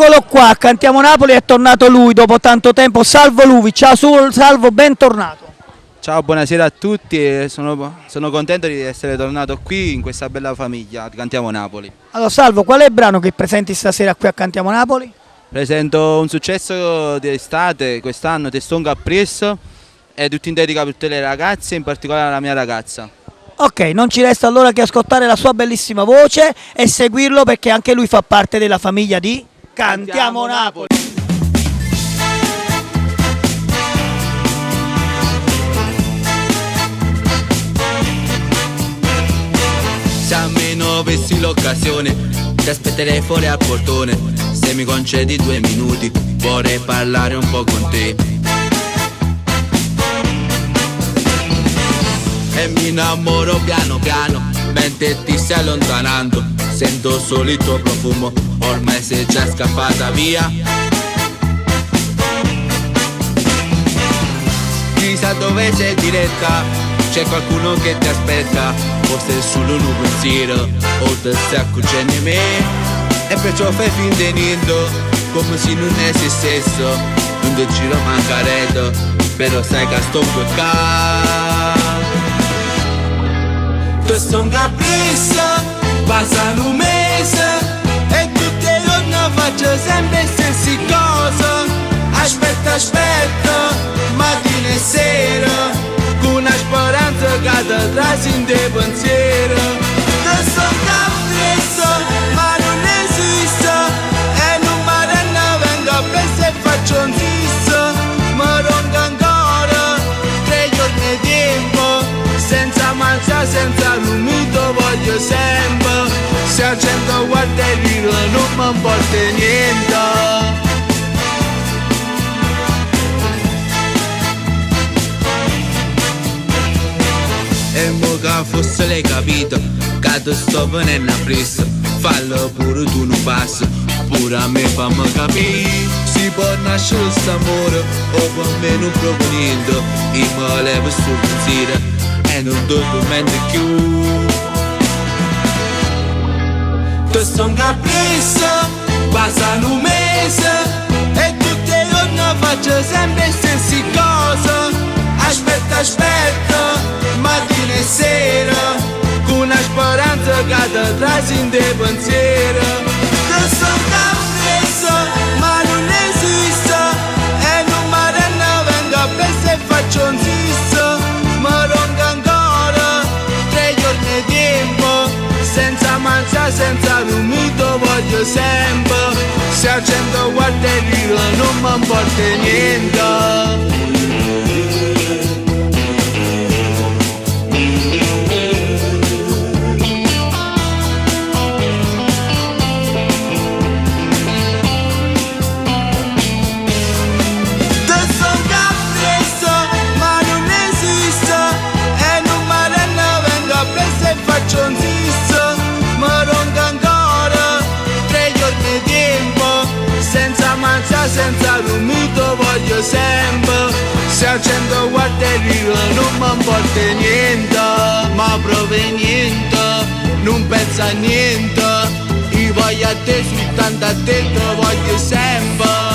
Eccolo qua, Cantiamo Napoli, è tornato lui dopo tanto tempo, Salvo Luvi. Ciao Salvo, bentornato. Ciao, buonasera a tutti e sono contento di essere tornato qui in questa bella famiglia, Cantiamo Napoli. Allora Salvo, qual è il brano che presenti stasera qui a Cantiamo Napoli? Presento un successo di estate quest'anno, Teston Caprice, e tutto in dedica per tutte le ragazze, in particolare alla mia ragazza. Ok, non ci resta allora che ascoltare la sua bellissima voce e seguirlo perché anche lui fa parte della famiglia di Cantiamo Napoli. Se almeno avessi l'occasione ti aspetterei fuori al portone. Se mi concedi 2 minuti vorrei parlare un po' con te. E mi innamoro piano piano mentre ti stai allontanando. Sento solo il tuo profumo, ormai sei già scappata via. Chissà dove sei diretta, c'è qualcuno che ti aspetta. Forse è solo un pensiero o ti stai accorgendo di me. E perciò fai finta di niente, come se non esistesse. Non ti giro mancaretto, però sai che sto qui qua. Questo è un capriccio, passano un mese e tutti i giorni faccio sempre le stesse cose. Aspetta, mattina e sera, con una speranza che ti trasi in te pensiero. Questo è un capriccio, ma non esiste, e non mi rende vengo preso e faccio un fisso. Mi ronco ancora 3 giorni di tempo, senza mangiare, senza l'umito voglio sempre. Se la gente guarda il giro non mi importa niente. E mo che forse l'hai capito, che ti sto venendo a presto. Fallo pure tu non passi, pure a me fammi capire. Si può nascere questo amore, o per me non provo niente. Io mi levo sul pensiero e non documento più. Tu sei un capriccio, passano un mese e tutti i giorni faccio sempre le stesse cose. Aspetta, mattina e sera, con una speranza che ti trasi in te pensiero. Tu sei un capriccio, ma non esiste, e non mi rende vengo preso e faccio un fisso. Mi ronco ancora 3 giorni di tempo, senza mangiare, senza l'umito voglio sempre. Se la gente guarda il giro non mi importa niente. Faccio un fisso, mi ronco ancora 3 giorni di tempo, senza mangiare, senza l'umito voglio sempre. Se la gente guarda il giro non mi importa niente, ma proprio niente, non pensa a niente. Io voglio a te, soltanto a te, te voglio sempre.